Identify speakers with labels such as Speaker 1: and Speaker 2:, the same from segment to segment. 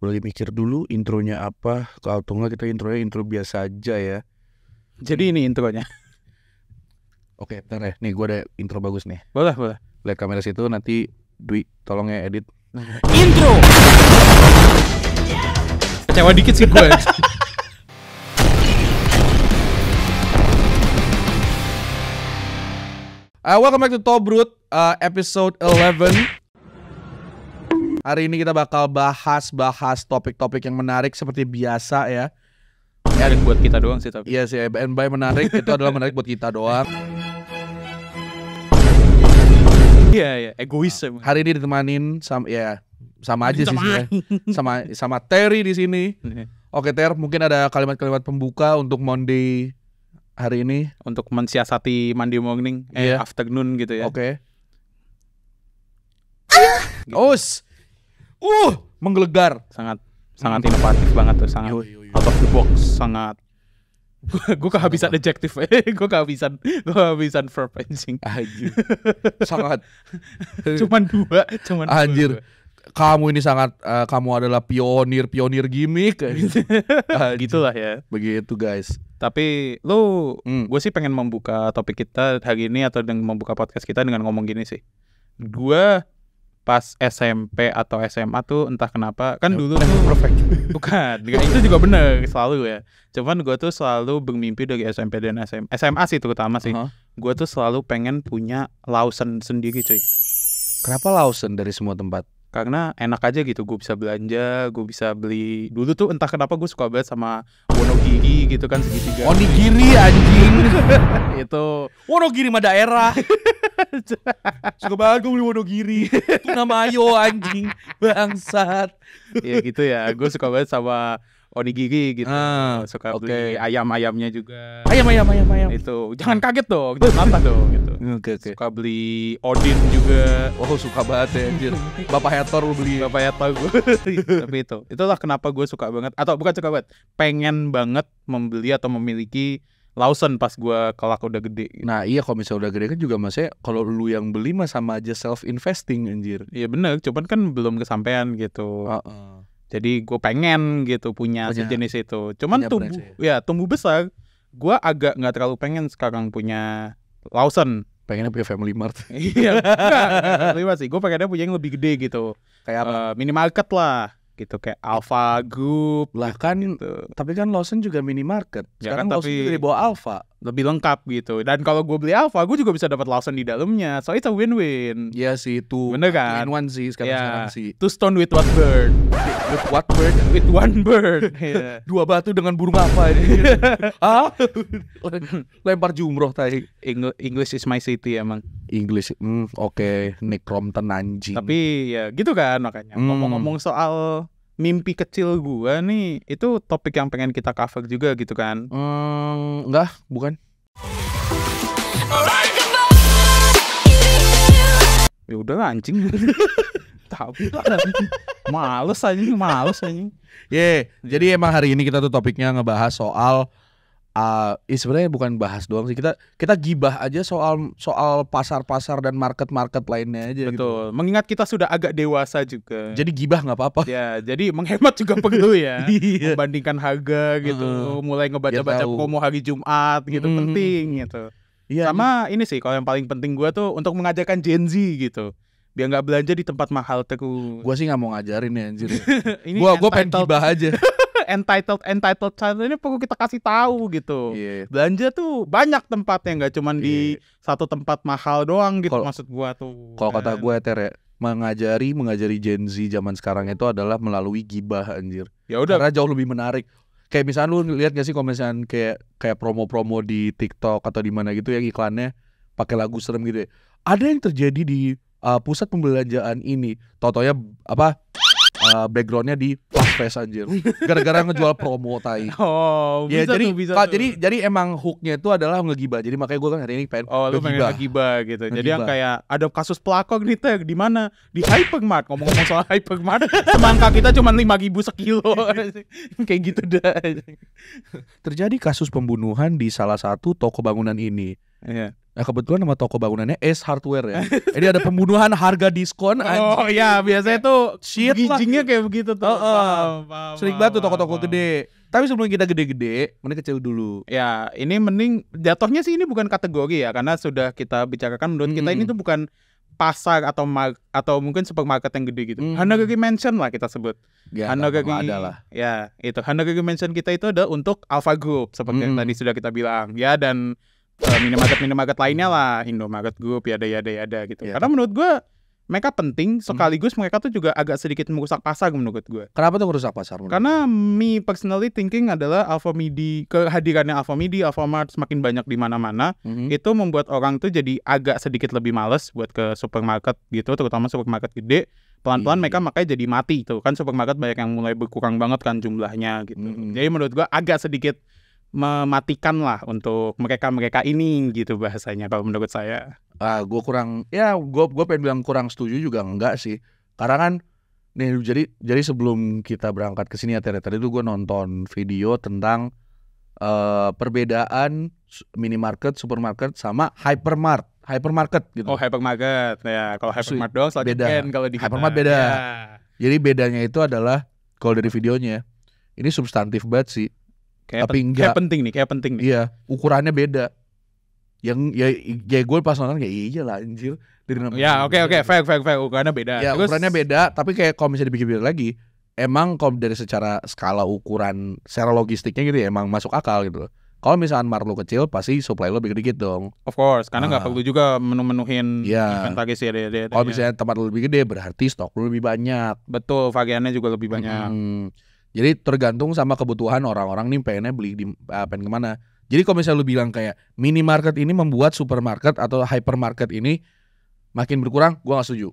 Speaker 1: Boleh mikir dulu intronya apa. Kalau nggak kita intro biasa aja ya.
Speaker 2: Jadi ini intronya.
Speaker 1: Oke, bentar ya. Nih gue ada intro bagus nih.
Speaker 2: Boleh.
Speaker 1: Lihat kamera situ, nanti Dwi tolong ya edit.
Speaker 2: Intro. Kecewa dikit sih gue.
Speaker 1: Welcome back to Tobrut episode 11. Hari ini kita bakal bahas topik-topik yang menarik seperti biasa ya.
Speaker 2: Ya, dan buat kita doang sih tapi.
Speaker 1: Iya sih, and by menarik itu adalah menarik buat kita doang.
Speaker 2: Iya, egois emang.
Speaker 1: Hari ini ditemanin sama aja sih ya. Sama Terry di sini. Oke Ter, mungkin ada kalimat-kalimat pembuka untuk Monday hari ini
Speaker 2: Untuk mensiasati Monday morning, afternoon gitu ya.
Speaker 1: Oke. Menggelegar.
Speaker 2: Sangat inovatif banget tuh, sangat out of the box, sangat. Gue kehabisan adjective, gue kehabisan verb anjing.
Speaker 1: Anjir. Sangat.
Speaker 2: Cuman dua.
Speaker 1: Anjir. Kamu ini sangat kamu adalah pionir gimmick.
Speaker 2: Gitulah ya.
Speaker 1: Begitu guys.
Speaker 2: Tapi gue sih pengen membuka topik kita hari ini atau dengan membuka podcast kita dengan ngomong gini sih. Gue pas SMP atau SMA tuh entah kenapa kan dulu tuh
Speaker 1: perfect.
Speaker 2: Bukan, itu juga bener selalu ya. Cuman gue tuh selalu bermimpi dari SMP dan SMA sih terutama sih. Gue tuh selalu pengen punya Lawson sendiri cuy.
Speaker 1: Kenapa Lawson dari semua tempat?
Speaker 2: Karena enak aja gitu, gue bisa belanja, gue bisa beli. Dulu tuh entah kenapa gue suka banget sama Wonogiri gitu kan, segitiga.
Speaker 1: Onigiri anjing.
Speaker 2: Itu
Speaker 1: Wonogiri mah daerah. Suka banget gue beli Wonogiri. Itu nama ayo anjing. Bangsat.
Speaker 2: Ya gitu ya, gue suka banget sama onigiri gitu. Suka beli ayam-ayamnya juga.
Speaker 1: Ayam.
Speaker 2: Itu jangan kaget dong, itu nantah dong gitu.
Speaker 1: Oke.
Speaker 2: Suka beli Odin juga.
Speaker 1: Oh suka banget ya anjir. Bapak Hathor lu beli.
Speaker 2: Bapak Hathor gue. Tapi itulah kenapa gue suka banget. Atau bukan suka banget, pengen banget membeli atau memiliki Lawson pas gue kelak udah gede gitu.
Speaker 1: Nah iya, kalau misalnya udah gede kan juga maksudnya kalau lu yang beli mah sama aja self investing anjir.
Speaker 2: Iya bener, cuman kan belum kesampean gitu. Jadi gue pengen gitu punya sejenis itu. Cuman tumbuh besar, gue agak nggak terlalu pengen sekarang punya Lawson.
Speaker 1: Pengennya punya Family Mart.
Speaker 2: Iya, enggak sih. Gue pengennya punya yang lebih gede gitu.
Speaker 1: Kayak apa?
Speaker 2: Minimarket lah. Gitu kayak Alpha Group
Speaker 1: lah kan
Speaker 2: gitu.
Speaker 1: Tapi kan Lawson juga minimarket. Sekarang
Speaker 2: ya kan,
Speaker 1: Lawson juga di bawah Alpha.
Speaker 2: Lebih lengkap gitu. Dan kalau gue beli Alpha, gue juga bisa dapat Lawson di dalamnya. So it's a win-win.
Speaker 1: Iya sih itu.
Speaker 2: Bener kan?
Speaker 1: Two in one sih sekarang sih.
Speaker 2: Two stone with what bird?
Speaker 1: With what bird?
Speaker 2: With one bird.
Speaker 1: Dua batu dengan burung apa ini? Lempar jumroh tadi.
Speaker 2: English is my city emang.
Speaker 1: English. Oke. Nick Crompton anjing.
Speaker 2: Tapi ya gitu kan makanya. Ngomong-ngomong soal mimpi kecil gua nih, itu topik yang pengen kita cover juga gitu kan?
Speaker 1: Enggak, bukan.
Speaker 2: Ya udah anjing. Tapi males anjing.
Speaker 1: Jadi emang hari ini kita tuh topiknya ngebahas soal sebenarnya bukan bahas doang sih, kita gibah aja soal pasar-pasar dan market lainnya aja.
Speaker 2: Betul. Gitu. Mengingat kita sudah agak dewasa juga.
Speaker 1: Jadi gibah nggak apa-apa.
Speaker 2: Ya, jadi menghemat juga perlu ya. Membandingkan harga gitu, mulai ngebaca-baca promo hari Jumat gitu penting gitu. Iya. Sama ini sih kalau yang paling penting gue tuh untuk mengajarkan Gen Z gitu. Biar nggak belanja di tempat mahal terus.
Speaker 1: Gue sih nggak mau ngajarin ya anjir. Gue pengen gibah aja.
Speaker 2: entitled child ini perlu kita kasih tahu gitu. Belanja tuh banyak tempatnya, nggak cuman di satu tempat mahal doang gitu. Maksud gua tuh.
Speaker 1: Kalau kata gue Ter, mengajari Gen Z zaman sekarang itu adalah melalui gibah anjir. Ya udah. Karena jauh lebih menarik. Kayak misalnya lu lihat gak sih kalau misalnya kayak promo-promo di TikTok atau di mana gitu yang iklannya pakai lagu serem gitu ya. Ada yang terjadi di pusat pembelanjaan ini. Totonya backgroundnya di Flash Fest anjir. Gara-gara ngejual promo tai.
Speaker 2: Ya bisa
Speaker 1: jadi emang hooknya itu adalah ngegibah. Jadi makanya gue kan hari ini pengen
Speaker 2: lu pengen ngegibah gitu. Jadi yang kayak ada kasus pelakor nih Teh, di mana? Di Hypermart. Ngomong-ngomong soal Hypermart, semangka kita cuma 5.000 sekilo. Kayak gitu dah.
Speaker 1: Terjadi kasus pembunuhan di salah satu toko bangunan ini.
Speaker 2: Iya.
Speaker 1: Nah kebetulan nama toko bangunannya Ace Hardware ya. Jadi ada pembunuhan harga diskon.
Speaker 2: Oh iya, biasanya tuh giginya kayak begitu tuh.
Speaker 1: Sering banget tuh toko-toko gede. Tapi sebelum kita gede-gede, mending kecil dulu.
Speaker 2: Ya, ini mending jatuhnya sih ini bukan kategori ya, karena sudah kita bicarakan menurut kita ini tuh bukan pasar atau mungkin supermarket yang gede gitu. Hanagari Mansion lah kita sebut.
Speaker 1: Ya, Hanagari adalah.
Speaker 2: Ya, itu Hanagari Mansion kita itu ada untuk Alpha Group seperti yang tadi sudah kita bilang. Ya, dan minimarket lainnya lah, Indomaret Group ya ada gitu. Karena menurut gue mereka penting sekaligus mereka tuh juga agak sedikit merusak pasar menurut gue.
Speaker 1: Kenapa tuh merusak pasar?
Speaker 2: Karena me personally thinking adalah kehadirannya Alfamidi, Alfamart semakin banyak di mana-mana, itu membuat orang tuh jadi agak sedikit lebih males buat ke supermarket gitu, terutama supermarket gede. Pelan-pelan mereka makanya jadi mati tuh. Kan supermarket banyak yang mulai berkurang banget kan jumlahnya gitu. Jadi menurut gue agak sedikit mematikan lah untuk mereka ini gitu bahasanya kalau menurut saya.
Speaker 1: Gue pengen bilang kurang setuju juga enggak sih. Karena kan nih jadi sebelum kita berangkat ke sini tadi itu gue nonton video tentang perbedaan minimarket, supermarket sama hypermarket gitu.
Speaker 2: Oh, hypermarket. Ya, kalau hypermarket doang
Speaker 1: beda.
Speaker 2: Kalau di
Speaker 1: hypermarket beda. Ya. Jadi bedanya itu adalah kalau dari videonya ini substantif banget sih.
Speaker 2: Kayak penting nih.
Speaker 1: Iya, ukurannya beda. Yang ya gue pas nonton kayak iyalah anjir.
Speaker 2: Ya, oke, fair, ukurannya beda.
Speaker 1: Ya, ukurannya beda, tapi kayak kalau misalnya dipikir lagi, emang kalau dari secara skala ukuran, secara logistiknya gitu ya emang masuk akal gitu. Kalau misalkan mart lu kecil, pasti supply lu lebih dikit dong.
Speaker 2: Of course, karena nggak perlu juga menuhin inventaris ya.
Speaker 1: Kalau misalnya tempat lu lebih gede, berarti stok lu lebih banyak.
Speaker 2: Betul, variannya juga lebih banyak.
Speaker 1: Jadi tergantung sama kebutuhan orang-orang nih pengennya beli pengen kemana. Jadi kalau misalnya lu bilang kayak minimarket ini membuat supermarket atau hypermarket ini makin berkurang, gua nggak setuju.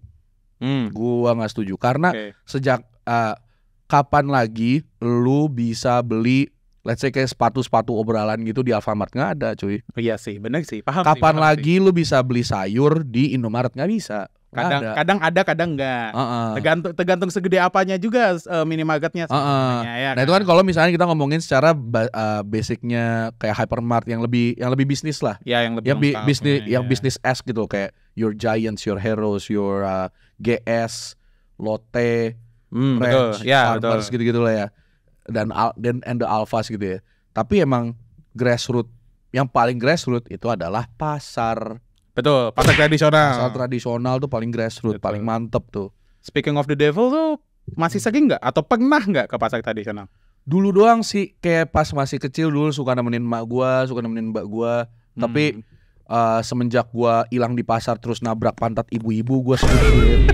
Speaker 1: Gua nggak setuju karena sejak kapan lagi lu bisa beli let's say kayak sepatu obrolan gitu di Alfamart? Nggak ada cuy.
Speaker 2: Iya sih, benar sih. Paham.
Speaker 1: Kapan lagi lu bisa beli sayur di Indomaret? Nggak bisa.
Speaker 2: Kadang ada, kadang enggak. Tergantung segede apanya juga minimarketnya.
Speaker 1: Ya, nah itu kan kalau misalnya kita ngomongin secara basicnya kayak hypermart yang lebih bisnis lah.
Speaker 2: Ya, yang lebih
Speaker 1: bisnis S gitu kayak your Giants, your Heroes, your GS, Lotte, Ranch, Farmers gitu-gitu lah ya. Dan the Alphas gitu ya. Tapi emang yang paling grassroots itu adalah pasar.
Speaker 2: Betul, pasar tradisional.
Speaker 1: Pasar tradisional tuh paling grassroots, paling mantep tuh.
Speaker 2: Speaking of the devil tuh masih sering nggak atau pernah nggak ke pasar tradisional?
Speaker 1: Dulu doang sih, kayak pas masih kecil dulu suka nemenin mbak gua. Tapi semenjak gua hilang di pasar terus nabrak pantat ibu-ibu, gua sedih.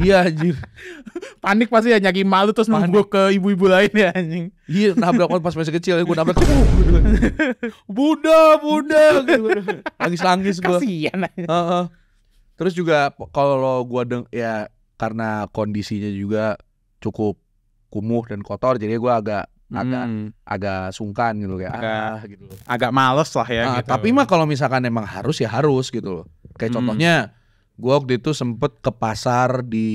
Speaker 1: Iya anjir.
Speaker 2: Panik pasti ya, nyaki malu terus nungguk ke ibu-ibu lain ya anjing.
Speaker 1: Iya, nabrak pas masih kecil, gue nabrak gitu. Bunda gitu. Nangis gue.
Speaker 2: Kasian.
Speaker 1: Terus juga kalau gue ya karena kondisinya juga cukup kumuh dan kotor, jadi gue agak sungkan gitu kayak gitu.
Speaker 2: Agak males lah ya gitu.
Speaker 1: Tapi mah kalau misalkan emang harus ya harus gitu loh. Kayak contohnya gue waktu itu sempet ke pasar di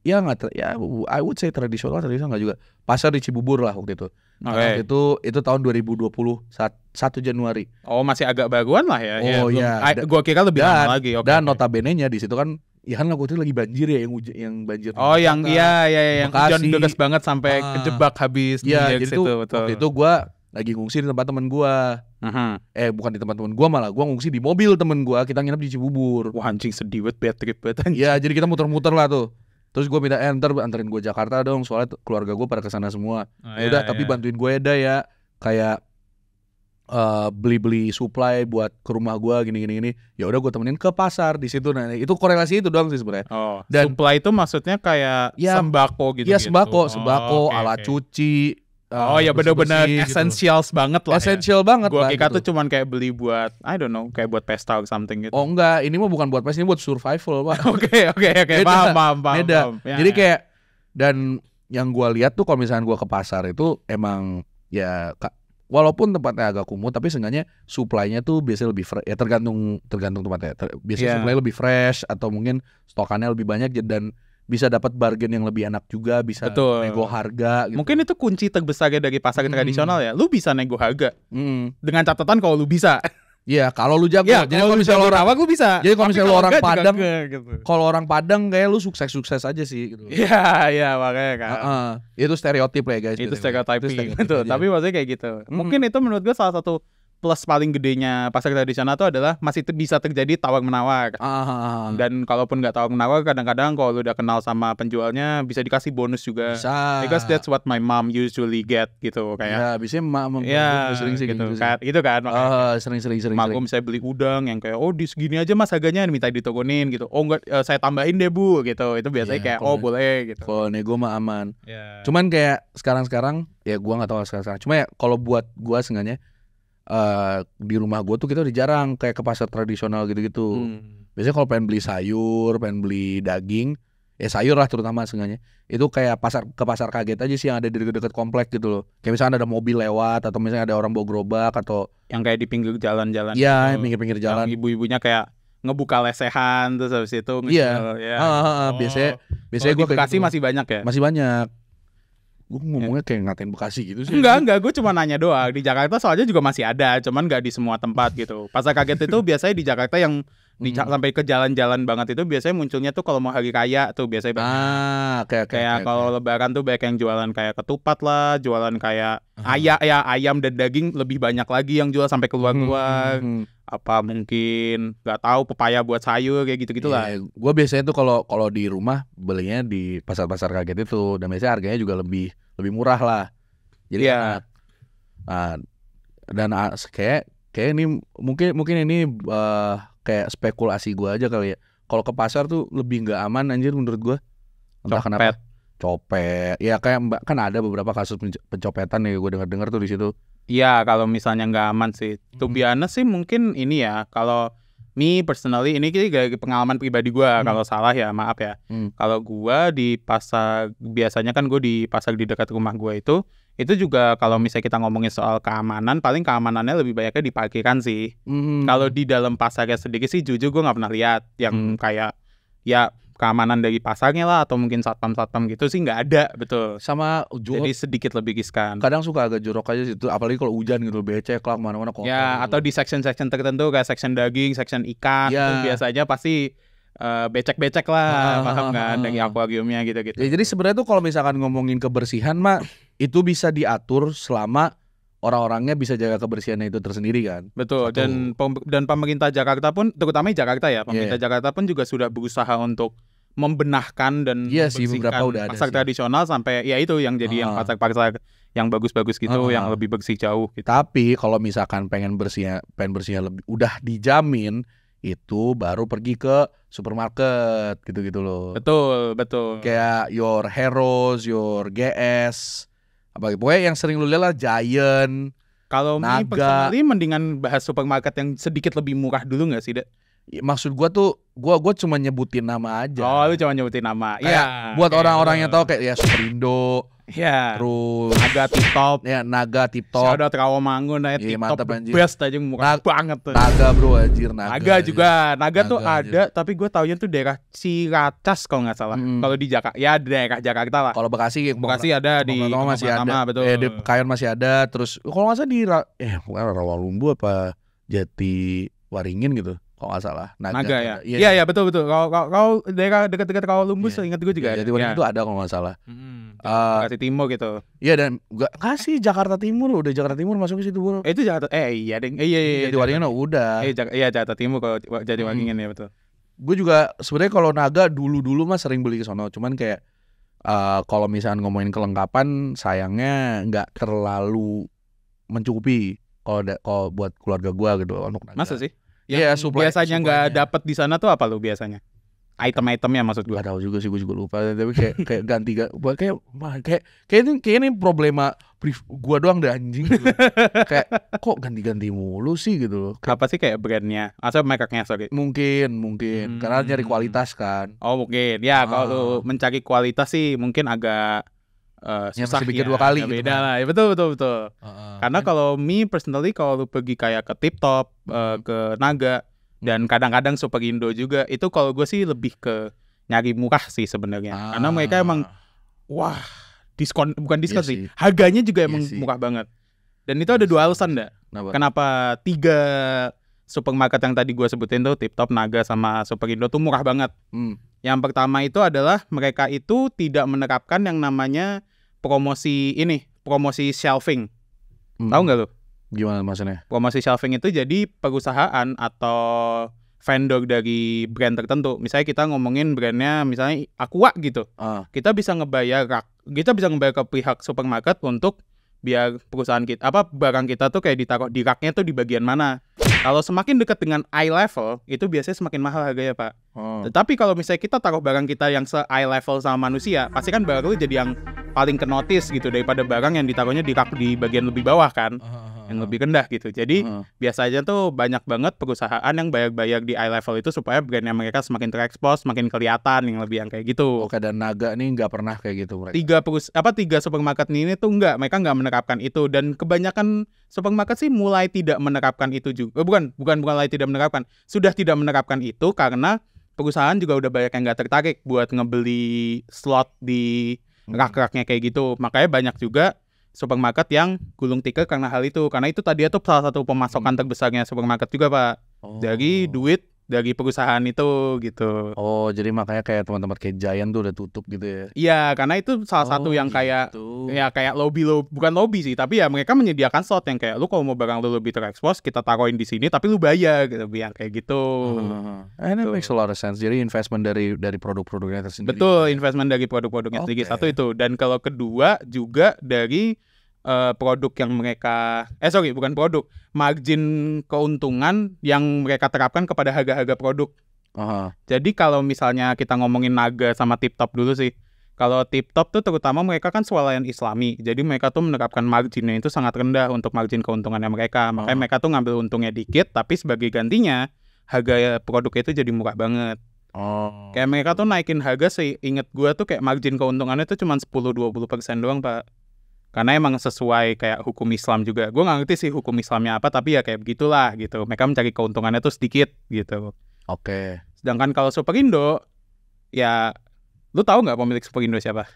Speaker 1: I would say tradisional nggak juga, pasar di Cibubur lah waktu itu. Waktu itu tahun 2020 1 Januari.
Speaker 2: Oh, masih agak baguan lah ya.
Speaker 1: Oh iya.
Speaker 2: Gue kira lebih lama lagi.
Speaker 1: Dan notabene-nya di situ kan ya kan waktu itu lagi banjir ya, yang banjir.
Speaker 2: Oh yang yang hujan deras banget sampai kejebak habis.
Speaker 1: Iya, jadi tuh waktu itu gue lagi ngungsi di tempat teman gue. Bukan di tempat teman gue, malah gue ngungsi di mobil temen gue. Kita nginep di Cibubur.
Speaker 2: Wah anjing, sedih banget, bad trip banget.
Speaker 1: Iya, jadi kita muter-muter lah tuh. Terus gue minta anterin gue Jakarta dong, soalnya keluarga gue pada kesana semua. Tapi bantuin gue ya kayak beli supply buat ke rumah gue gini. Ya udah gue temenin ke pasar di situ. Nah itu korelasi itu doang sih sebenarnya.
Speaker 2: Dan supply itu maksudnya kayak sembako gitu.
Speaker 1: Iya sembako, alat cuci.
Speaker 2: Ya benar-benar essentials gitu. Banget lah.
Speaker 1: Essential banget
Speaker 2: lah. Gue kira
Speaker 1: gitu.
Speaker 2: tuh cuman kayak beli buat I don't know, kayak buat pesta or something gitu.
Speaker 1: Oh enggak, ini mah bukan buat pesta, ini buat survival, Pak.
Speaker 2: Oke. Paham.
Speaker 1: Beda. Jadi kayak dan yang gue lihat tuh kalau misalnya gue ke pasar itu emang ya walaupun tempatnya agak kumuh tapi seenggaknya supply-nya tuh biasanya lebih fresh. Ya tergantung tempatnya. Biasanya supply lebih fresh atau mungkin stokannya lebih banyak dan bisa dapat bargain yang lebih enak juga, bisa nego harga gitu.
Speaker 2: Mungkin itu kunci terbesarnya dari pasar tradisional ya. Lu bisa nego harga. Dengan catatan kalau lu bisa.
Speaker 1: Iya, kalau lu jago.
Speaker 2: Ya, jadi kalau misalnya orang awak lu bisa.
Speaker 1: Jadi kalau misalnya lu orang Padang, gitu. Kalau orang Padang kayak lu sukses-sukses aja sih gitu.
Speaker 2: Iya, makanya kan.
Speaker 1: Itu stereotip ya guys.
Speaker 2: Itu stereotyping gitu. Tapi maksudnya kayak gitu. Mungkin itu menurut gue salah satu plus paling gedenya pasar tradisional itu adalah masih bisa terjadi tawar-menawar. Dan kalaupun nggak tawar-menawar, kadang-kadang kalau lu udah kenal sama penjualnya bisa dikasih bonus juga.
Speaker 1: Bisa.
Speaker 2: Because that's what my mom usually get gitu kayak.
Speaker 1: Ya, biasanya mak
Speaker 2: sering sih gitu. Itu kan.
Speaker 1: Sering.
Speaker 2: Mak gue misalnya beli udang yang kayak di segini aja mas harganya minta diturunin gitu. Oh enggak, saya tambahin deh bu gitu. Itu biasanya kayak boleh gitu.
Speaker 1: Kalau nego mah aman. Cuman kayak sekarang ya gue nggak tahu sekarang. Cuma ya kalau buat gue sengaja di rumah gue tuh kita udah jarang kayak ke pasar tradisional gitu-gitu. Biasanya kalau pengen beli sayur, pengen beli daging, sayur lah terutama sengaja. Itu kayak ke pasar kaget aja sih yang ada di dekat komplek gitu loh. Kayak misalnya ada mobil lewat atau misalnya ada orang bawa gerobak atau
Speaker 2: yang kayak di pinggir jalan-jalan.
Speaker 1: Iya, gitu. Pinggir-pinggir jalan.
Speaker 2: Ibu-ibunya kayak ngebuka lesehan terus habis itu biasanya gue Bekasi gitu. Masih banyak ya?
Speaker 1: Masih banyak. Gue ngomongnya kayak ngatain Bekasi gitu sih.
Speaker 2: Enggak, gue cuma nanya doang. Di Jakarta soalnya juga masih ada, cuman nggak di semua tempat gitu. Pasar kaget itu biasanya di Jakarta yang sampai ke jalan-jalan banget itu biasanya munculnya tuh kalau mau hari raya tuh biasanya kayak kalau lebaran tuh banyak yang jualan kayak ketupat lah, jualan kayak ayam dan daging lebih banyak lagi yang jual sampai keluar-keluar. Apa mungkin nggak tahu pepaya buat sayur kayak gitu-gitu lah.
Speaker 1: Gue biasanya tuh kalau di rumah belinya di pasar-pasar kaget itu dan biasanya harganya juga lebih murah lah. Jadi dan kayak ini mungkin ini kayak spekulasi gue aja kali ya. Kalau ke pasar tuh lebih nggak aman anjir menurut gue. Entah kenapa. Copet. Ya kayak kan ada beberapa kasus pencopetan ya gue dengar tuh di situ.
Speaker 2: Iya, kalau misalnya nggak aman sih. To be honest sih mungkin ini ya. Kalau me personally ini dari pengalaman pribadi gue. Kalau salah ya maaf ya. Kalau gue di pasar biasanya kan gue di pasar di dekat rumah gue itu juga kalau misalnya kita ngomongin soal keamanan, paling keamanannya lebih banyaknya di parkiran sih. Kalau di dalam pasarnya sedikit sih jujur gue nggak pernah lihat yang kayak ya keamanan dari pasarnya lah atau mungkin satpam gitu sih nggak ada, betul.
Speaker 1: Sama
Speaker 2: jadi sedikit lebih riskan.
Speaker 1: Kadang suka agak jorok aja situ, apalagi kalau hujan gitu, becek lah mana-mana kotor.
Speaker 2: Ya, atau di section tertentu kayak section daging, section ikan, itu biasanya pasti becek-becek lah, paham kan, dari akuariumnya gitu-gitu.
Speaker 1: Ya, jadi sebenarnya tuh kalau misalkan ngomongin kebersihan mah itu bisa diatur selama orang-orangnya bisa jaga kebersihannya itu tersendiri kan.
Speaker 2: Betul. Dan pemerintah Jakarta pun, terutama Jakarta ya, pemerintah Jakarta pun juga sudah berusaha untuk membenahkan dan membersihkan pasar tradisional sampai ya itu yang jadi yang pasar-pasar yang bagus-bagus gitu, yang lebih bersih jauh gitu.
Speaker 1: Tapi kalau misalkan pengen bersihnya lebih udah dijamin, itu baru pergi ke supermarket gitu-gitu loh.
Speaker 2: Betul.
Speaker 1: Kayak your Heroes, your GS, apa pokoknya yang sering lu lihat lah, Giant.
Speaker 2: Kalau ini personally mendingan bahas supermarket yang sedikit lebih murah dulu nggak sih, Dek?
Speaker 1: Maksud gua tuh gua cuma nyebutin nama aja.
Speaker 2: Oh, lu cuma nyebutin nama.
Speaker 1: Iya. Buat orang-orang yang tahu kayak ya Superindo.
Speaker 2: Iya.
Speaker 1: Terus
Speaker 2: Naga Tip Top. Ada Rawamangun Tip Top best aja murah banget tuh.
Speaker 1: Naga bro anjir,
Speaker 2: Naga juga. Naga tuh ada tapi gue taunya tuh daerah Ciracas kalau nggak salah. Kalau di Jakarta ya daerah Jakarta lah.
Speaker 1: Kalau Bekasi
Speaker 2: ada di
Speaker 1: masih ada.
Speaker 2: Betul.
Speaker 1: Di Kayon masih ada. Terus kalau nggak salah di Rawalumbu apa Jati Waringin gitu. Kalau nggak salah
Speaker 2: Naga ya. Iya betul. Kalau daerah dekat-dekat Rawalumbu seingat gue juga.
Speaker 1: Jadi Waringin itu ada kalau nggak salah.
Speaker 2: Bekasi Timur gitu.
Speaker 1: Iya dan nggak sih Jakarta Timur, udah Jakarta Timur masuk ke situ bro.
Speaker 2: Itu Jakarta iya deh. Iya.
Speaker 1: Jadi Waringin udah.
Speaker 2: Iya Jakarta Timur kalau jadi Waringin ya betul.
Speaker 1: Gue juga sebenarnya kalau Naga dulu mah sering beli ke sono, cuman kayak kalau misalnya ngomongin kelengkapan sayangnya nggak terlalu mencukupi kalau buat keluarga gue gitu untuk Naga.
Speaker 2: Masa sih?
Speaker 1: Iya,
Speaker 2: biasanya nggak dapat di sana tuh apa lu biasanya? Item-itemnya maksud gue.
Speaker 1: Gak tahu juga sih, gue juga lupa. Tapi kayak ganti kayak ini problema gue doang deh anjing. Kayak kok ganti-ganti mulu sih gitu loh.
Speaker 2: Apa sih kayak brandnya? Atau mereknya sorry?
Speaker 1: Mungkin karena nyari kualitas kan.
Speaker 2: Oh mungkin ya kalau mencari kualitas sih mungkin agak susah
Speaker 1: pikir 2 kali
Speaker 2: gitu. Beda lah. Ya, betul. Karena kalau me personally kalau lu pergi kayak ke Tip Top, ke Naga dan kadang-kadang Superindo juga, itu kalau gue sih lebih ke nyari murah sih sebenarnya. Karena mereka emang bukan diskon sih. Harganya juga emang murah banget. Dan itu ada 2 alasan dah. Kenapa 3 supermarket yang tadi gue sebutin tuh TipTop, Naga sama Superindo tuh murah banget. Yang pertama itu adalah mereka itu tidak menerapkan yang namanya promosi shelving. Tahu nggak lo?
Speaker 1: Gimana maksudnya?
Speaker 2: Promosi shelving itu jadi perusahaan atau vendor dari brand tertentu. Misalnya kita ngomongin brandnya misalnya Aqua gitu. Kita bisa ngebayar ke pihak supermarket untuk biar perusahaan kita barang kita tuh kayak ditaruh di raknya tuh di bagian mana. Kalau semakin dekat dengan eye level itu biasanya semakin mahal harganya, Pak. Tetapi kalau misalnya kita taruh barang kita yang se-eye level sama manusia, pasti kan barang itu jadi yang paling ke notice gitu daripada barang yang ditaruhnya di rak di bagian lebih bawah kan. Yang lebih rendah gitu. Jadi biasanya tuh banyak banget perusahaan yang bayar di eye level itu supaya brandnya mereka semakin terekspos, semakin kelihatan yang lebih yang kayak gitu.
Speaker 1: Oke, dan Naga nih nggak pernah kayak gitu mereka.
Speaker 2: Tiga supermarket ini tuh mereka nggak menerapkan itu, dan kebanyakan supermarket sih mulai tidak menerapkan itu juga. Bukan mulai tidak menerapkan, sudah tidak menerapkan itu karena perusahaan juga udah banyak yang nggak tertarik buat ngebeli slot di rak-raknya kayak gitu. Makanya banyak juga supermarket yang gulung tikar karena hal itu. Karena itu tadi itu salah satu pemasokan terbesarnya supermarket juga, Pak. Dari duit dari perusahaan itu gitu.
Speaker 1: Oh, jadi makanya kayak teman-teman kayak Giant tuh udah tutup gitu ya.
Speaker 2: Iya, karena itu salah satu yang kayak kayak lobby bukan lobby sih, tapi ya mereka menyediakan slot yang kayak lu kalau mau barang lu lebih terekspos, kita taruhin di sini tapi lu bayar gitu, yang kayak gitu.
Speaker 1: That makes a lot of sense. Jadi investment dari produk-produknya tersendiri.
Speaker 2: Betul, investment dari produk-produknya sendiri. Satu itu, dan kalau kedua juga dari produk yang mereka bukan produk, margin keuntungan yang mereka terapkan kepada harga-harga produk. Jadi kalau misalnya kita ngomongin Naga sama TipTop dulu sih. Kalau TipTop tuh terutama mereka kan swalayan Islami. Jadi mereka tuh menerapkan marginnya itu sangat rendah untuk margin keuntungannya mereka. Makanya mereka tuh ngambil untungnya dikit, tapi sebagai gantinya harga produknya itu jadi murah banget. Kayak mereka tuh naikin harga, seinget gua tuh kayak margin keuntungannya tuh cuma 10-20% doang, Pak. Karena emang sesuai kayak hukum Islam juga. Gue gak ngerti sih hukum Islamnya apa, tapi ya kayak begitulah gitu. Mereka mencari keuntungannya tuh sedikit gitu.
Speaker 1: Oke.
Speaker 2: Sedangkan kalau Superindo, ya lu tahu nggak pemilik Superindo siapa?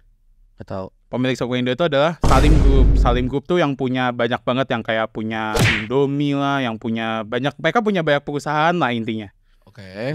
Speaker 1: Gak tahu.
Speaker 2: Pemilik Superindo itu adalah Salim Group. Salim Group tuh yang punya banyak banget, yang kayak punya Indomie lah, yang punya banyak, mereka punya banyak perusahaan lah intinya.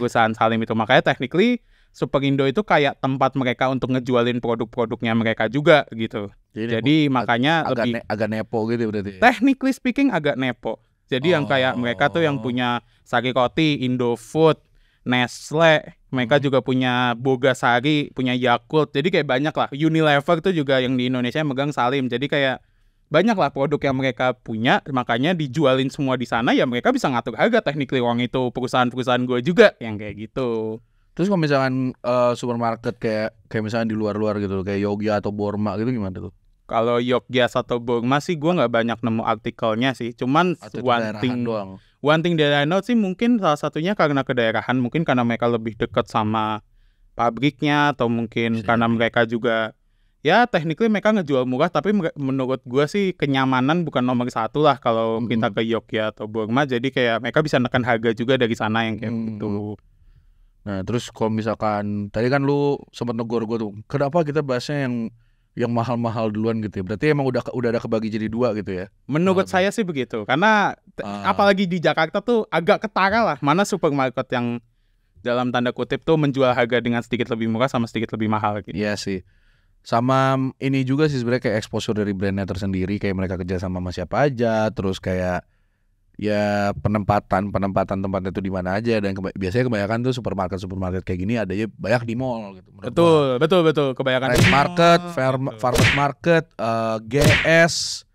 Speaker 2: Perusahaan Salim itu. Makanya technically Superindo itu kayak tempat mereka untuk ngejualin produk-produknya mereka juga gitu. Jadi makanya
Speaker 1: agak nepo gitu berarti.
Speaker 2: Technically speaking agak nepo. Jadi yang kayak mereka tuh yang punya Sari Roti, Indofood, Nestle, mereka juga punya Bogasari, punya Yakult. Jadi kayak banyak lah. Unilever tuh juga yang di Indonesia yang megang Salim. Jadi kayak banyak lah produk yang mereka punya, makanya dijualin semua di sana. Ya mereka bisa ngatur harga, technically uang itu perusahaan-perusahaan gue juga yang kayak gitu.
Speaker 1: Terus kalau misalkan supermarket kayak misalnya di luar-luar gitu, kayak Yogya atau Borma gitu gimana tuh?
Speaker 2: Kalau Yogya atau Borma sih gue nggak banyak nemu artikelnya sih. Cuman one thing that I know sih mungkin salah satunya karena kedaerahan, mungkin karena mereka lebih dekat sama pabriknya, atau mungkin karena mereka juga ya technically mereka ngejual murah. Tapi menurut gue sih kenyamanan bukan nomor satu lah kalau kita ke Yogya atau Borma. Jadi kayak mereka bisa nekan harga juga dari sana yang kayak gitu.
Speaker 1: Nah terus kalau misalkan tadi kan lu sempat negor gue tuh, kenapa kita bahasnya yang mahal-mahal duluan gitu ya? Berarti emang udah ada kebagi jadi dua gitu ya?
Speaker 2: Menurut saya sih begitu, karena apalagi di Jakarta tuh agak ketara lah, mana supermarket yang dalam tanda kutip tuh menjual harga dengan sedikit lebih murah sama sedikit lebih mahal gitu.
Speaker 1: Iya sih. Sama ini juga sih sebenarnya kayak exposure dari brandnya tersendiri, kayak mereka kerja sama siapa aja, terus kayak ya penempatan tempatnya itu di mana aja, dan biasanya kebanyakan tuh supermarket kayak gini adanya banyak di mall gitu.
Speaker 2: Betul kebanyakan
Speaker 1: Fresh Market, Farmers Market, GS,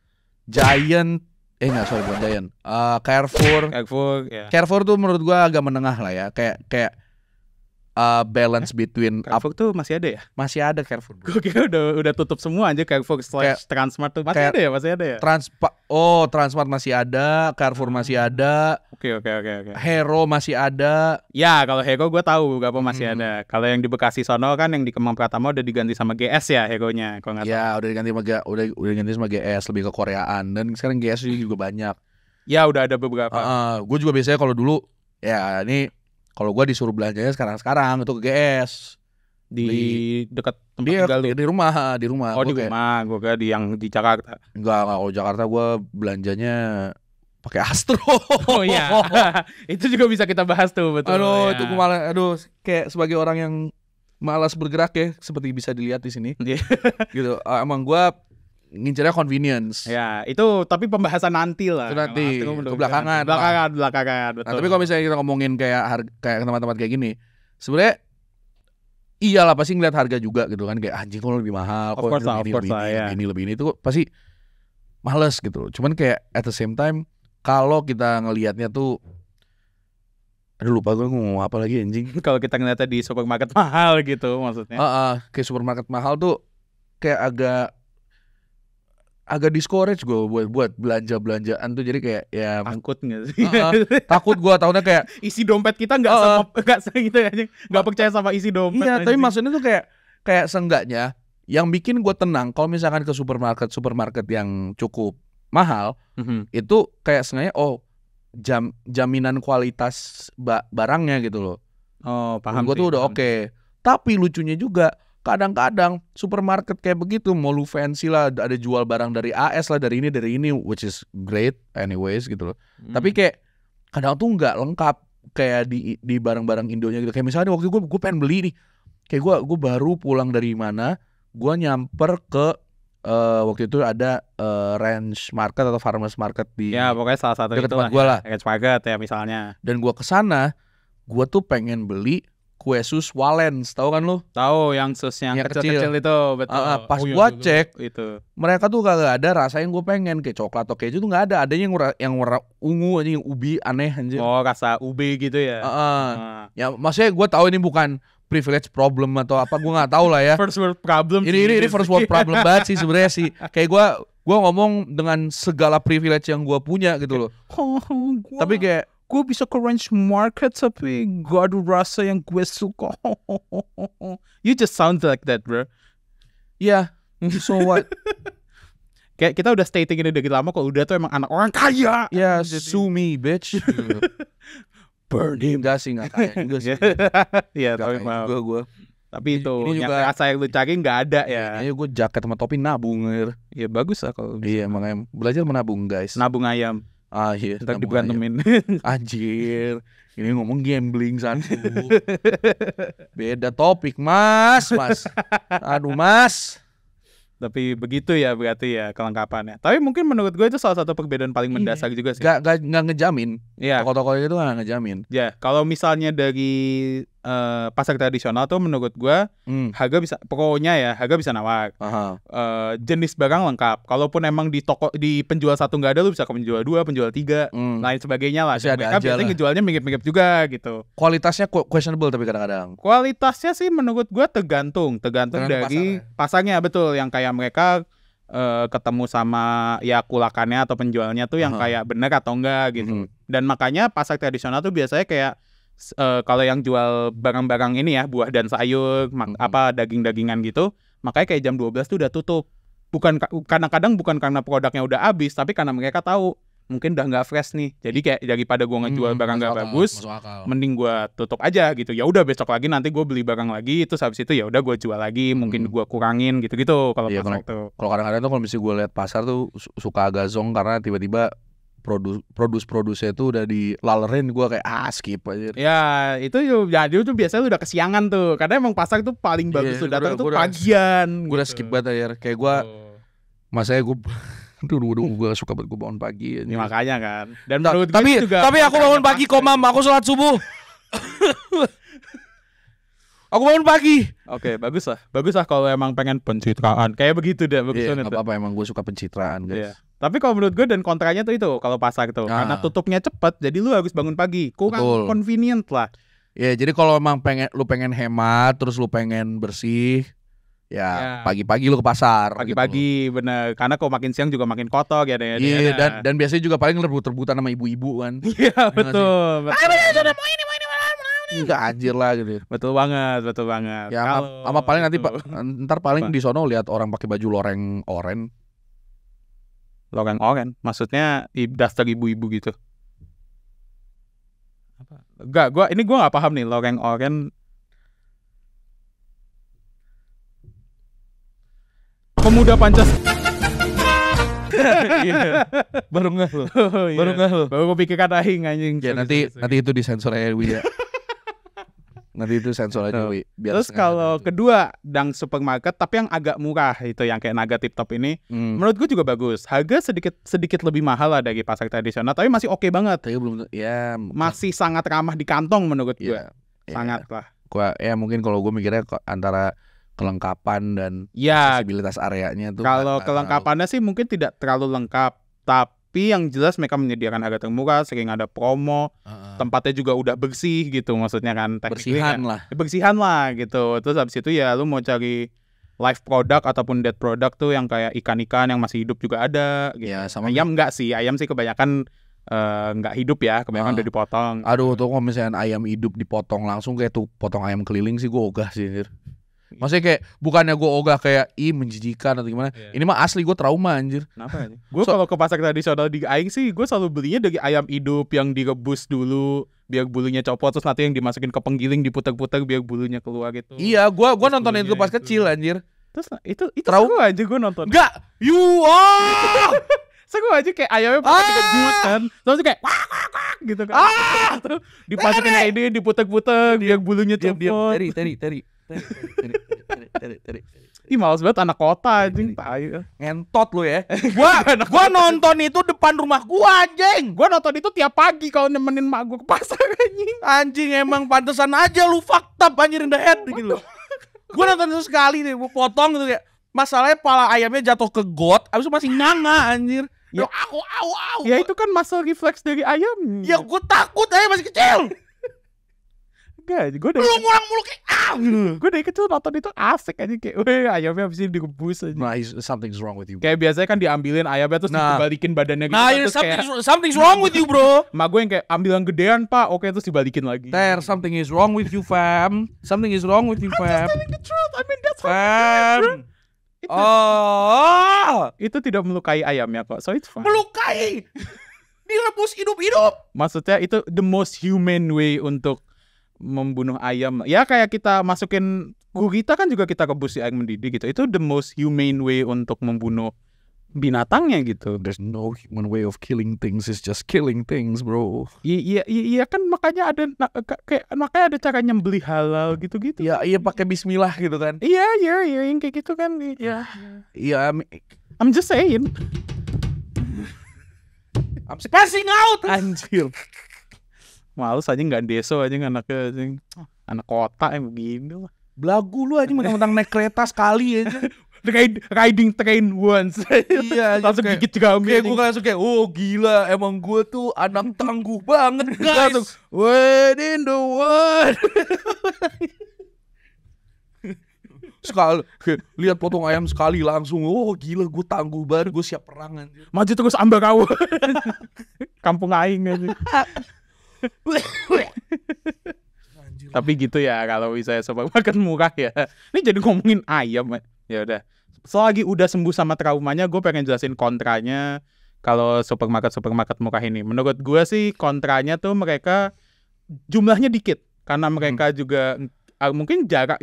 Speaker 1: Giant, bukan Giant, Carrefour
Speaker 2: ya.
Speaker 1: Carrefour tuh menurut gua agak menengah lah ya, kayak balance between
Speaker 2: Carrefour tuh masih ada ya?
Speaker 1: Masih ada Carrefour.
Speaker 2: Gue kira udah tutup semua aja. Carrefour / Transmart tuh masih ada ya?
Speaker 1: Transmart masih ada, Carrefour masih ada.
Speaker 2: Oke.
Speaker 1: Hero masih ada.
Speaker 2: Ya, kalau Hero gue tahu beberapa masih ada. Kalau yang di Bekasi sono kan yang di Kemang Pratama udah diganti sama GS ya Hero-nya, kalau nggak
Speaker 1: salah. Udah diganti sama GS, lebih ke Koreaan, dan sekarang GS juga banyak.
Speaker 2: Ya, udah ada beberapa.
Speaker 1: Gue juga biasanya kalau dulu ya ini kalau gue disuruh belanjanya sekarang itu ke GS
Speaker 2: di dekat tempat tinggal
Speaker 1: di rumah.
Speaker 2: Di rumah, gue kira di yang di Jakarta.
Speaker 1: Enggak, kalau Jakarta gue belanjanya pakai Astro.
Speaker 2: Oh iya. Itu juga bisa kita bahas tuh, betul.
Speaker 1: Aduh, itu malah kayak sebagai orang yang malas bergerak ya, seperti bisa dilihat di sini. Gitu. Emang gua ngincernya convenience.
Speaker 2: Ya, itu tapi pembahasan nanti lah.
Speaker 1: Itu nanti belakangan.
Speaker 2: Betul.
Speaker 1: Nah, tapi kalau misalnya kita ngomongin kayak tempat-tempat kayak gini, sebenarnya iyalah pasti ngeliat harga juga gitu kan, kayak anjing kok lebih mahal, kok lebih ini itu pasti males gitu. Cuman kayak at the same time kalau kita ngelihatnya tuh, aduh lupa gue ngomong apa lagi anjing.
Speaker 2: Kalau kita ngeliatnya di supermarket mahal gitu maksudnya.
Speaker 1: Kayak supermarket mahal tuh kayak agak discourage gue buat belanjaan tuh, jadi kayak ya
Speaker 2: takut nggak sih?
Speaker 1: Takut gue tahunnya kayak
Speaker 2: isi dompet kita nggak gitu aja, nggak percaya sama isi dompet.
Speaker 1: Iya, tapi maksudnya tuh kayak seenggaknya yang bikin gue tenang kalau misalkan ke supermarket yang cukup mahal, itu kayak sengaja jaminan kualitas barangnya gitu loh.
Speaker 2: Oh, paham.
Speaker 1: Gue tuh udah oke. Tapi lucunya juga kadang-kadang supermarket kayak begitu mau lu fancy lah, ada jual barang dari AS lah, dari ini, which is great anyways gitu loh. Tapi kayak kadang tuh nggak lengkap kayak di barang-barang Indonya gitu. Kayak misalnya waktu gue pengen beli nih, kayak gue baru pulang dari mana, gue nyamper ke waktu itu ada ranch market atau farmers market di
Speaker 2: pokoknya salah satu
Speaker 1: dekat tempat gue lah,
Speaker 2: ranch market ya misalnya. Dan
Speaker 1: gue kesana, gue tuh pengen beli kue sus Walens, tahu kan lu?
Speaker 2: Tahu, yang sus yang kecil-kecil itu, betul.
Speaker 1: Pas gue cek itu, mereka tuh kagak ada rasa yang gue pengen, kayak coklat atau keju tuh nggak ada, adanya yang warna ungu aja, yang ubi aneh anjir.
Speaker 2: Oh, rasa ubi gitu ya?
Speaker 1: Ya maksudnya gue tahu ini bukan privilege problem atau apa, gue nggak tahu lah ya.
Speaker 2: First world problem.
Speaker 1: Ini first world problem banget sih sebenarnya sih. Kayak gue ngomong dengan segala privilege yang gue punya gitu loh. Tapi kayak
Speaker 2: gue bisa ke ranch market tapi gak ada rasa yang gue suka. You just sound like that, bro.
Speaker 1: Yeah, so what?
Speaker 2: Kayak kita udah stating ini dari lama kok, udah tuh emang anak orang kaya.
Speaker 1: Yeah, sue me, bitch. Burn him. Gak sih, gak kaya juga sih.
Speaker 2: Iya, tapi mau gue. Tapi itu
Speaker 1: ini
Speaker 2: yang
Speaker 1: juga
Speaker 2: rasa yang lu cari gak ada ya.
Speaker 1: Iya, gue jaket sama topi nabung.
Speaker 2: Iya bagus lah kalau.
Speaker 1: Iya, makanya belajar menabung, guys.
Speaker 2: Nabung ayam.
Speaker 1: Iya,
Speaker 2: ntar diberantemin.
Speaker 1: Anjir, ini ngomong gambling satu. Beda topik, mas. Aduh, mas.
Speaker 2: Tapi begitu ya berarti ya kelengkapannya. Tapi mungkin menurut gue itu salah satu perbedaan paling mendasar juga sih.
Speaker 1: Gak ngejamin.
Speaker 2: Iya.
Speaker 1: Toko-toko itu gak ngejamin.
Speaker 2: Ya, kalau misalnya dari pasar tradisional tuh menurut gue harga bisa, pokoknya ya harga bisa nawar. Jenis barang lengkap. Kalaupun emang di toko di penjual satu nggak ada, lu bisa ke penjual 2, penjual 3, lain sebagainya lah. Mereka biasanya ngejualnya mirip-mirip juga gitu.
Speaker 1: Kualitasnya questionable tapi kadang-kadang.
Speaker 2: Kualitasnya sih menurut gue tergantung dari pasarnya, betul. Yang kayak mereka ketemu sama ya kulakannya atau penjualnya tuh yang kayak bener atau enggak gitu. Dan makanya pasar tradisional tuh biasanya kayak kalau yang jual barang-barang ini ya, buah dan sayur, daging-dagingan gitu, makanya kayak jam 12 tuh udah tutup. Kadang-kadang bukan karena produknya udah habis, tapi karena mereka tahu mungkin udah nggak fresh nih. Jadi kayak daripada gue ngejual barang nggak bagus, mending gue tutup aja gitu. Ya udah besok lagi nanti gue beli barang lagi, terus habis itu ya udah gue jual lagi, mungkin gue kurangin gitu-gitu kalau pasar tuh.
Speaker 1: Kalau kadang-kadang tuh kalau misalnya gue lihat pasar tuh suka agak zong karena tiba-tiba produsnya itu udah dilalerin, gue kayak skip aja.
Speaker 2: Ya itu biasanya udah kesiangan tuh, karena emang pasar tuh paling bagus tuh datang tuh pagian.
Speaker 1: Gue udah skip banget aja. Kayak gue, masanya gue suka banget gue bangun pagi.
Speaker 2: Ya, makanya kan. Dan
Speaker 1: tapi aku bangun pagi kok, Mam. Aku sholat subuh. Aku bangun pagi.
Speaker 2: Oke, bagus lah kalau emang pengen pencitraan kayak begitu deh.
Speaker 1: Iya, nggak apa-apa, emang gue suka pencitraan, guys.
Speaker 2: Iya. Tapi kalau menurut gue dan kontranya tuh itu kalau pasar tuh karena tutupnya cepet, jadi lu harus bangun pagi, kurang convenient lah.
Speaker 1: Ya, jadi kalau emang lu pengen hemat, terus lu pengen bersih, ya pagi-pagi lu ke pasar.
Speaker 2: Pagi-pagi gitu. Bener, karena kalau makin siang juga makin kotor ya.
Speaker 1: Iya, dan biasanya juga paling rebut-rebutan sama ibu-ibu kan.
Speaker 2: Iya betul.
Speaker 1: Sudah mau ini. Enggak anjir lah gitu.
Speaker 2: Betul banget.
Speaker 1: Ya sama paling nanti ntar paling di sono lihat orang pakai baju loreng oren.
Speaker 2: Loreng oren, maksudnya daftar ibu-ibu gitu. Enggak, gue nggak paham nih loreng oren. Pemuda Pancasila.
Speaker 1: Iya. Baru ngeh lo. Baru ngeh lo.
Speaker 2: Baru kepikiran aing anjing.
Speaker 1: Ya nanti itu disensor aja ya. Nanti itu sensor aja Wi.
Speaker 2: Terus kalau kedua Dang Supermarket tapi yang agak murah itu yang kayak Naga Tip Top ini, menurut gue juga bagus. Harga sedikit lebih mahal lah dari pasar tradisional, tapi masih oke banget.
Speaker 1: Tapi belum ya
Speaker 2: masih sangat ramah di kantong menurut gue. Sangat lah.
Speaker 1: Gua mungkin kalau gue mikirnya antara kelengkapan dan aksesibilitas areanya tuh.
Speaker 2: Kalau kelengkapannya sih mungkin tidak terlalu lengkap, tapi yang jelas mereka menyediakan harga termurah, sering ada promo, tempatnya juga udah bersih gitu, maksudnya kan bersihan lah gitu. Terus habis itu ya lu mau cari live product ataupun dead product tuh yang kayak ikan-ikan yang masih hidup juga ada gitu.
Speaker 1: Ya, sama
Speaker 2: ayam enggak sih, ayam sih kebanyakan nggak hidup ya, kebanyakan udah dipotong.
Speaker 1: Aduh tuh kalau misalnya ayam hidup dipotong langsung kayak tuh potong ayam keliling sih gue ogah sih. Maksudnya kayak bukannya gue ogah kayak menjijikan atau gimana. Ini mah asli gue trauma anjir.
Speaker 2: Kenapa ya? Gue kalau ke pasar tradisional di Aing sih gue selalu belinya dari ayam hidup yang direbus dulu biar bulunya copot, terus nanti yang dimasukin ke penggiling diputar-putar biar bulunya keluar gitu.
Speaker 1: Iya, gue nonton itu pas kecil anjir.
Speaker 2: Terus itu seru aja gue nonton.
Speaker 1: Enggak,
Speaker 2: seru aja kayak ayamnya pakai direbus kan, terus kayak wak gitu kan. Terus dimasukin kayak ini diputar-putar biar bulunya copot.
Speaker 1: Teri.
Speaker 2: Ih males banget anak kota anjing, tai.
Speaker 1: Ngentot lu ya. Gua nonton itu depan rumah gua anjing.
Speaker 2: Gua nonton itu tiap pagi kalau nemenin mak gua ke pasar anjing.
Speaker 1: Anjing emang pantesan aja lu fucked up anjir in the head gitu loh. Gua nonton itu sekali nih, gua potong gitu kayak masalahnya pala ayamnya jatuh ke got, abis itu masih nganga anjir. Ya aku
Speaker 2: Ya itu kan muscle reflex dari ayam.
Speaker 1: Ya gua takut aja masih kecil.
Speaker 2: Enggak, gue dari kecil nonton itu asik aja kayak, weh ayamnya abis ini direbus aja.
Speaker 1: Nah, something's wrong with you.
Speaker 2: Kayak biasanya kan diambilin ayamnya terus dibalikin badannya gitu.
Speaker 1: Nah, something's wrong with you, bro.
Speaker 2: Mak gue yang kayak ambil yang gedean pak, oke terus dibalikin lagi.
Speaker 1: Something is wrong with you, fam. Something is wrong with you, fam.
Speaker 2: I'm just telling the truth. I mean that's
Speaker 1: fam.
Speaker 2: Itu tidak melukai ayamnya kok, so it's fine.
Speaker 1: Melukai, direbus hidup-hidup.
Speaker 2: Maksudnya itu the most humane way untuk membunuh ayam. Ya kayak kita masukin gurita kan juga kita rebus di air mendidih gitu. Itu the most humane way untuk membunuh binatangnya gitu.
Speaker 1: There's no human way of killing things, it's just killing things, bro.
Speaker 2: Iya kan makanya ada cara nyembelih halal gitu-gitu.
Speaker 1: Iya pakai bismillah gitu kan.
Speaker 2: Iya yang kayak gitu kan. Iya. I'm just saying.
Speaker 1: I'm passing out.
Speaker 2: Anjir. Males aja nggak deso aja anaknya anjing. Anak kota yang begini lah.
Speaker 1: Belagu lu aja mentang-mentang naik kereta sekali aja.
Speaker 2: Riding train once.
Speaker 1: Iya,
Speaker 2: langsung gigit juga.
Speaker 1: Kayak gue langsung kayak, oh gila, emang gue tuh anak tangguh banget guys. Langsung, wait in the world. Sekali lihat potong ayam sekali langsung, oh gila gue tangguh banget, gue siap perang anjir.
Speaker 2: Maju terus Ambarawa. Kampung aing aja. Tapi gitu ya kalau misalnya supermarket murah ya. Ini jadi ngomongin ayam ya udah. Selagi udah sembuh sama traumanya, gue pengen jelasin kontranya kalau supermarket murah ini. Menurut gue sih kontranya tuh mereka jumlahnya dikit karena mereka juga mungkin jarang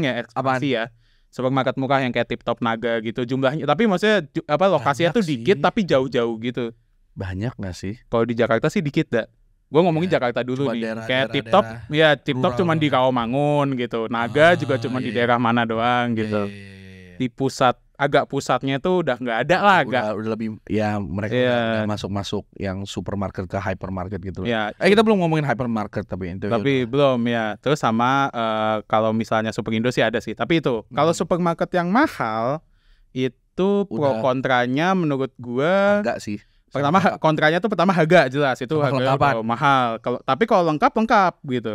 Speaker 2: ya ekspansi ya. Supermarket murah yang kayak Tip Top Naga gitu jumlahnya, tapi maksudnya lokasinya tuh dikit tapi jauh-jauh gitu.
Speaker 1: Banyak nggak sih?
Speaker 2: Kalau di Jakarta sih dikit dah. Gue ngomongin Jakarta dulu nih. Kayak Tip Top, ya Tip Top cuma di Rawamangun gitu. Naga juga cuma di daerah mana doang gitu. Di agak pusatnya tuh udah nggak ada lah.
Speaker 1: Udah lebih ya mereka udah masuk yang supermarket ke hypermarket gitu. Kita belum ngomongin hypermarket tapi itu.
Speaker 2: Tapi belum ya. Terus sama kalau misalnya Superindo sih ada sih. Tapi itu kalau supermarket yang mahal itu pro kontranya menurut gue.
Speaker 1: Enggak sih.
Speaker 2: Pertama kontranya tuh harga jelas itu harga mahal. Tapi kalau lengkap gitu.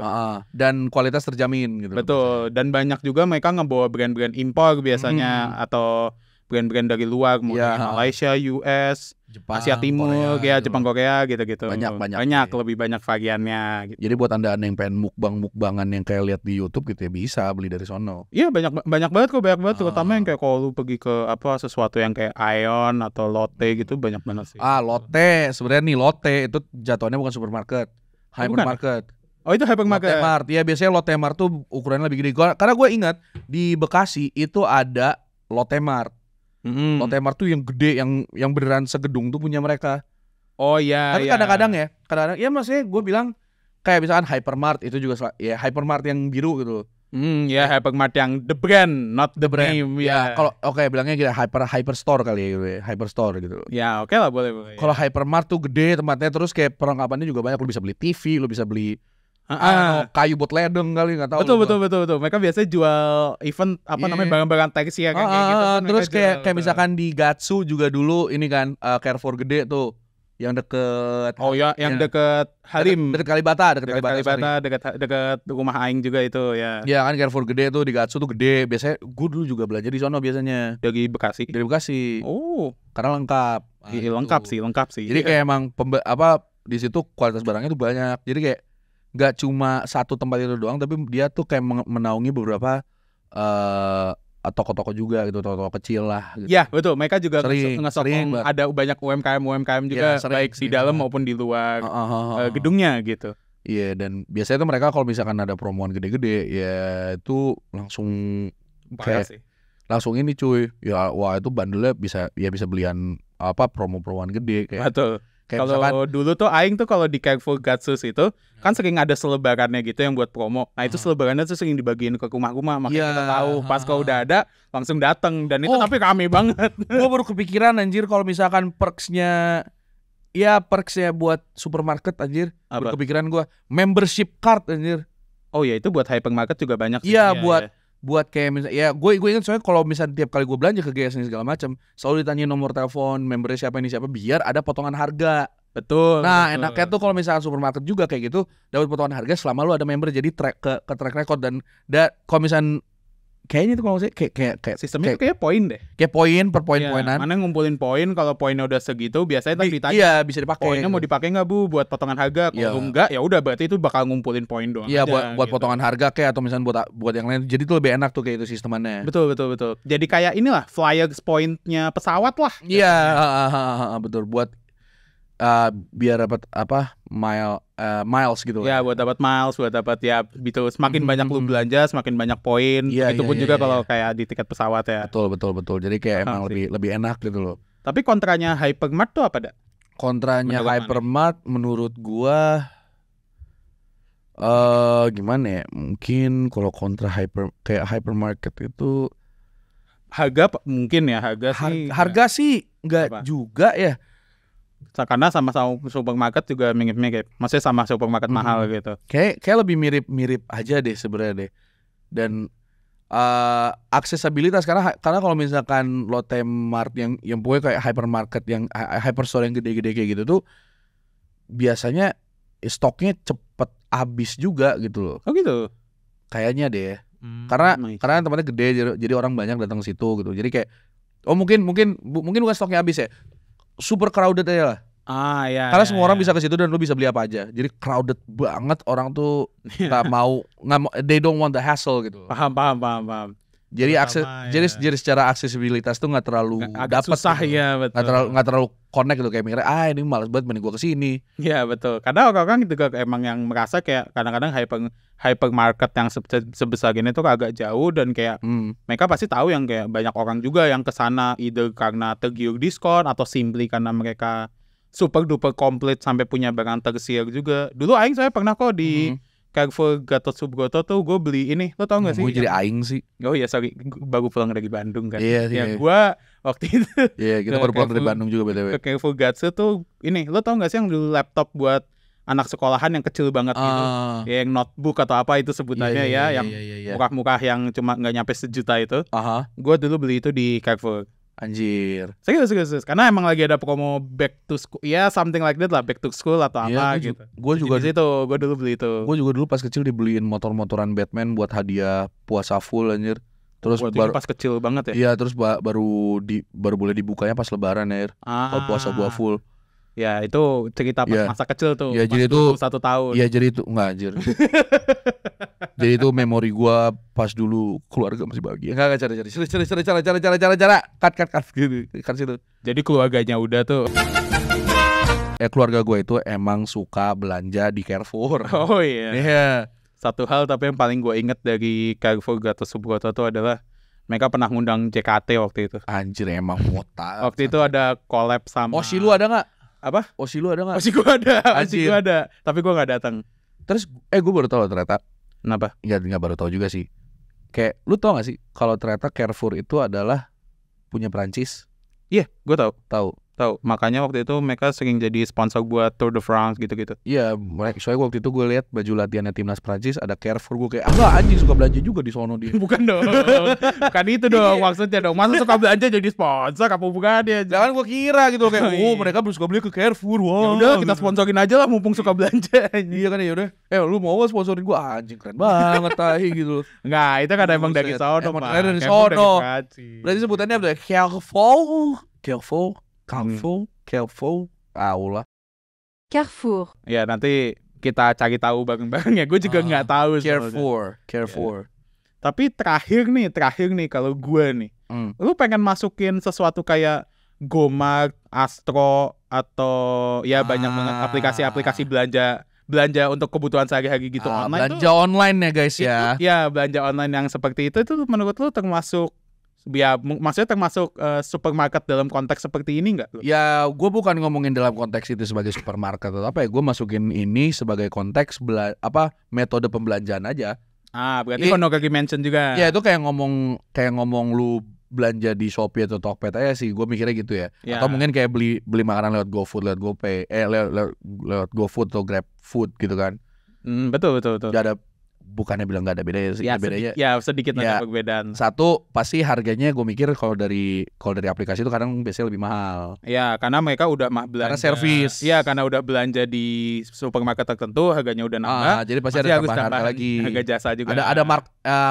Speaker 1: Dan kualitas terjamin gitu.
Speaker 2: Betul. Dan banyak juga mereka ngebawa brand-brand impor biasanya atau brand-brand dari luar, Malaysia, US, Jepang, Asia Timur,
Speaker 1: Korea,
Speaker 2: Jepang, Korea gitu-gitu.
Speaker 1: Banyak
Speaker 2: lebih banyak variannya. Gitu.
Speaker 1: Jadi buat anda yang pengen mukbangan yang kayak lihat di YouTube gitu ya bisa beli dari sono.
Speaker 2: Iya banyak banget terutama yang kayak kalau lu pergi ke sesuatu yang kayak Aeon atau Lotte gitu banyak banget sih.
Speaker 1: Lotte sebenarnya nih Lotte itu jatuhnya bukan supermarket, hypermarket.
Speaker 2: Oh itu hypermarket.
Speaker 1: Lotte Mart. Ya biasanya Lotte Mart tuh ukurannya lebih gede. Karena gue ingat di Bekasi itu ada Lotte Mart. Lotte Mart tuh yang gede, yang beneran segedung tuh punya mereka.
Speaker 2: Oh iya.
Speaker 1: Tapi kadang-kadang ya maksudnya gue bilang kayak misalkan Hypermart itu juga ya Hypermart yang biru gitu.
Speaker 2: Ya Hypermart yang the brand, not the name.
Speaker 1: Ya kalau bilangnya gitu hyperstore kali ya gitu ya, hyperstore gitu.
Speaker 2: Ya oke lah boleh.
Speaker 1: Kalau Hypermart tuh gede tempatnya, terus kayak perlengkapannya juga banyak. Lu bisa beli TV, lu bisa beli kayu buat ledeng kali, nggak tahu.
Speaker 2: Betul. Mereka biasanya jual event namanya barang-barang tekstil kayak gitu.
Speaker 1: Terus kayak misalkan di Gatsu juga dulu ini kan Carrefour gede tuh. Yang deket
Speaker 2: deket Halim,
Speaker 1: deket Kalibata,
Speaker 2: deket rumah Aing juga itu ya.
Speaker 1: Ya kan Carrefour gede tuh di Gatsu tuh gede. Biasanya gue dulu juga belanja di sono biasanya.
Speaker 2: Dari Bekasi.
Speaker 1: Oh, karena lengkap.
Speaker 2: Lengkap sih.
Speaker 1: Jadi kayak emang di situ kualitas barangnya tuh banyak. Jadi kayak nggak cuma satu tempat itu doang, tapi dia tuh kayak menaungi beberapa toko-toko juga gitu, toko-toko kecil lah gitu.
Speaker 2: Ya betul, mereka juga ngesokong ada banyak UMKM juga ya, baik di dalam maupun di luar gedungnya gitu.
Speaker 1: Iya, dan biasanya tuh mereka kalau misalkan ada promoan gede-gede ya itu langsung langsung ini cuy. Ya wah itu bandelnya bisa belian promo-promoan gede kayak.
Speaker 2: Betul. Kalau dulu tuh Aing tuh kalau di Carrefour Gatsus itu kan sering ada selebarannya gitu yang buat promo. Nah itu selebarannya tuh sering dibagiin ke rumah-rumah. Makanya kita tahu pas kalau udah ada langsung datang. Dan itu tapi rame banget.
Speaker 1: Gue baru kepikiran anjir kalau misalkan perksnya buat supermarket anjir. Baru kepikiran gue membership card anjir.
Speaker 2: Oh ya itu buat hypermarket juga banyak.
Speaker 1: Iya buat kayak misalnya gue ingat soalnya kalau misalnya tiap kali gue belanja ke GS ini segala macam selalu ditanya nomor telepon membernya siapa biar ada potongan harga.
Speaker 2: Betul.
Speaker 1: Enaknya tuh kalau misalnya supermarket juga kayak gitu dapat potongan harga selama lu ada member, jadi track ke track record dan kalau misalnya kayaknya tuh kalau saya kayak
Speaker 2: sistemnya kayak poin deh.
Speaker 1: Kayak poin per poin-poinan.
Speaker 2: Mana ngumpulin poin, kalau poinnya udah segitu biasanya tadi ditanya.
Speaker 1: Iya, bisa dipakai.
Speaker 2: Poinnya mau dipakai enggak Bu buat potongan harga? Kalau enggak ya udah berarti itu bakal ngumpulin poin doang.
Speaker 1: Iya, buat gitu. Potongan harga kayak atau misalnya buat yang lain. Jadi itu lebih enak tuh kayak itu sistemannya.
Speaker 2: Betul. Jadi kayak inilah flyer pointnya pesawat lah.
Speaker 1: Iya, betul buat biar dapat miles gitu.
Speaker 2: Ya, buat dapat miles, buat dapat gitu. Semakin banyak lu belanja, semakin banyak poin. Itupun juga kalau kayak di tiket pesawat ya.
Speaker 1: Betul. Jadi kayak emang lebih enak gitu loh.
Speaker 2: Tapi kontranya Hypermart tuh apa dah?
Speaker 1: Kontranya Hypermart menurut gua gimana ya? Mungkin kalau kontra kayak hypermarket itu
Speaker 2: harga mungkin ya,
Speaker 1: harga sih enggak juga ya.
Speaker 2: Karena sama supermarket juga mirip-mirip. Maksudnya sama supermarket mahal gitu.
Speaker 1: Kayak lebih mirip aja deh sebenarnya deh. Dan aksesabilitas karena kalau misalkan Lotte Mart yang punya kayak hypermarket yang hyperstore yang gede-gede kayak gitu tuh biasanya stoknya cepet habis juga gitu loh.
Speaker 2: Oh gitu.
Speaker 1: Kayaknya deh. Karena tempatnya gede jadi orang banyak datang ke situ gitu. Jadi kayak mungkin bukan stoknya habis ya. Super crowded aja lah.
Speaker 2: Iya.
Speaker 1: Karena semua orang bisa ke situ dan lu bisa beli apa aja. Jadi crowded banget, orang tuh nggak mau, they don't want the hassle gitu.
Speaker 2: Paham.
Speaker 1: Jadi jadi secara aksesibilitas tuh nggak terlalu dapat.
Speaker 2: Susah gitu. Ya betul.
Speaker 1: Nggak terlalu connect gitu kayak mikirnya ini malas banget mending gua kesini.
Speaker 2: Iya betul. Karena orang-orang juga emang yang merasa kayak kadang-kadang hypermarket yang sebesar ini tuh agak jauh dan kayak mereka pasti tahu yang kayak banyak orang juga yang kesana either karena tergiur diskon atau simply karena mereka super duper komplit sampai punya barang tersier juga. Dulu Aing saya pernah kok di Carrefour Gatot Subroto tuh gue beli ini, lo tau gak sih?
Speaker 1: Gue jadi Aing sih.
Speaker 2: Oh iya sorry, baru pulang dari Bandung kan.
Speaker 1: Iya.
Speaker 2: Gue waktu itu.
Speaker 1: Iya kita baru pulang dari Bandung juga btw.
Speaker 2: Ke Carrefour Gatot tuh ini, lo tau gak sih yang dulu laptop buat anak sekolahan yang kecil banget gitu, yang notebook atau apa itu sebutannya yang murah-murah yang cuma nggak nyampe sejuta itu. Gue dulu beli itu di Carrefour.
Speaker 1: Anjir.
Speaker 2: Serius. Karena emang lagi ada promo back to school. Ya something like that lah, back to school atau apa gitu.
Speaker 1: Gue juga
Speaker 2: gue dulu beli itu.
Speaker 1: Gue juga dulu pas kecil dibeliin motor-motoran Batman buat hadiah puasa full anjir. Terus
Speaker 2: baru pas kecil banget ya.
Speaker 1: Iya, terus baru boleh dibukanya pas lebaran ya. Kalau puasa gua full.
Speaker 2: Ya itu cerita pas masa kecil tuh.
Speaker 1: Ya jadi itu
Speaker 2: 1 tahun.
Speaker 1: Iya jadi itu enggak anjir. Jadi itu memori gua pas dulu keluarga masih bahagia. Enggak cara cut gitu kan situ.
Speaker 2: Jadi keluarganya udah tuh.
Speaker 1: Keluarga gua itu emang suka belanja di Carrefour.
Speaker 2: Oh iya.
Speaker 1: Iya.
Speaker 2: Satu hal tapi yang paling gua inget dari Carrefour Gatot Subroto tuh adalah Mereka pernah ngundang JKT waktu itu.
Speaker 1: Anjir emang botak.
Speaker 2: Waktu itu ada collab sama
Speaker 1: Oshi lu ada nggak?
Speaker 2: Apa?
Speaker 1: Oshi lu ada nggak?
Speaker 2: Oshi gua ada. Tapi gua nggak datang.
Speaker 1: Terus gue baru tahu ternyata.
Speaker 2: Kenapa?
Speaker 1: Nggak baru tahu juga sih. Kayak lu tau gak sih kalau ternyata Carrefour itu adalah punya Prancis?
Speaker 2: Iya, gue tahu.
Speaker 1: Makanya
Speaker 2: waktu itu mereka sering jadi sponsor buat Tour de France gitu-gitu.
Speaker 1: Iya, soalnya waktu itu gue lihat baju latihannya timnas Prancis ada Carrefour, gue kayak enggak anjing suka belanja juga di sono dia.
Speaker 2: Bukan dong. Bukan itu dong maksudnya dong. Masa suka belanja jadi sponsor apa bukan dia?
Speaker 1: Jangan gue kira gitu kayak mereka suka beli ke Carrefour. Wah.
Speaker 2: Ya udah kita sponsorin aja lah mumpung suka belanja.
Speaker 1: Iya kan ya udah. Lu mau gak sponsorin gue anjing keren banget tahi gitu.
Speaker 2: Enggak, itu kan emang dari sono.
Speaker 1: Dari sono. Berarti sebutannya apa? Carrefour. Aula.
Speaker 3: Carrefour.
Speaker 2: Ya nanti kita cari tahu bareng-bareng ya. Gue juga nggak tahu.
Speaker 1: Carrefour.
Speaker 2: Tapi terakhir nih kalau gue nih, lu pengen masukin sesuatu kayak Gomart, Astro atau ya banyak banget aplikasi-aplikasi belanja untuk kebutuhan sehari-hari gitu online.
Speaker 1: Belanja online ya guys ya.
Speaker 2: Ya belanja online yang seperti itu menurut lu termasuk maksudnya termasuk supermarket dalam konteks seperti ini nggak?
Speaker 1: Ya, gue bukan ngomongin dalam konteks itu sebagai supermarket atau apa ya. Gue masukin ini sebagai konteks metode pembelanjaan aja.
Speaker 2: Berarti Konogagi mention juga.
Speaker 1: Ya itu kayak ngomong lu belanja di Shopee atau Tokped aja sih. Gue mikirnya gitu ya. Atau mungkin kayak beli makanan lewat GoFood, lewat GoPay, lewat GoFood atau GrabFood gitu kan.
Speaker 2: Betul.
Speaker 1: Gak ada. Bukannya bilang gak ada bedanya sih, bedanya.
Speaker 2: Sedikit ada perbedaan.
Speaker 1: Satu pasti harganya gue mikir kalau dari aplikasi itu kadang biasanya lebih mahal.
Speaker 2: Ya karena mereka udah belanja.
Speaker 1: Karena servis.
Speaker 2: Ya karena udah belanja di supermarket tertentu harganya udah nambah.
Speaker 1: Jadi pasti ada tambahan harga lagi.
Speaker 2: Harga jasa juga.
Speaker 1: Ada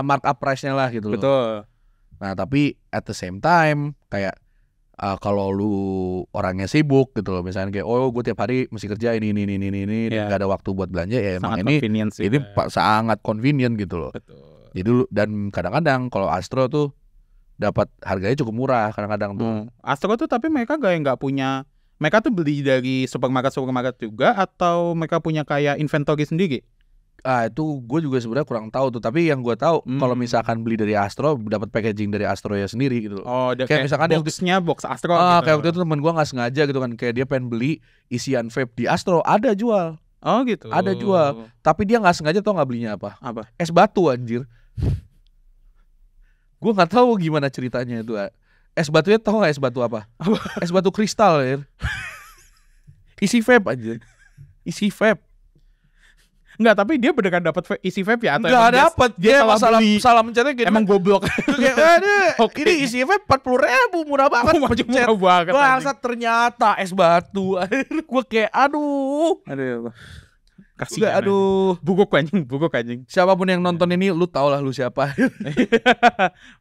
Speaker 1: markup price-nya lah gitu.
Speaker 2: Betul.
Speaker 1: Nah tapi at the same time kayak kalau lu orangnya sibuk gitu loh, misalnya kayak gue tiap hari mesti kerja ini nggak ada waktu buat belanja ya emang ini sangat convenient gitu loh.
Speaker 2: Betul.
Speaker 1: Jadi dan kadang-kadang kalau Astro tuh dapat harganya cukup murah kadang-kadang tuh.
Speaker 2: Astro tuh tapi mereka nggak punya, mereka tuh beli dari supermarket juga atau mereka punya kayak inventory sendiri?
Speaker 1: Itu gue juga sebenarnya kurang tahu tuh. Tapi yang gue tahu kalau misalkan beli dari Astro dapat packaging dari Astro ya sendiri gitu loh.
Speaker 2: Kayak misalkan boxnya box Astro gitu.
Speaker 1: Kayak waktu itu temen gue nggak sengaja gitu kan, kayak dia pengen beli isian vape di Astro, ada jual.
Speaker 2: Gitu.
Speaker 1: Ada jual. Tapi dia nggak sengaja tau nggak belinya apa? Es batu anjir. Gue nggak tahu gimana ceritanya itu. Es batunya tau nggak es batu apa? Es batu kristal ya. Isi vape anjir. Isi vape.
Speaker 2: Enggak, tapi dia beneran dapat isi vape ya?
Speaker 1: Enggak dapat, dia salah mencetnya gitu.
Speaker 2: Emang goblok.
Speaker 1: Ini isi vape 40.000, murah banget.
Speaker 2: Murah banget.
Speaker 1: Bangsat ternyata es batu. Gue kayak aduh.
Speaker 2: Kasihan. Buguk anjing.
Speaker 1: Siapapun yang nonton ini lu tau lah lu siapa.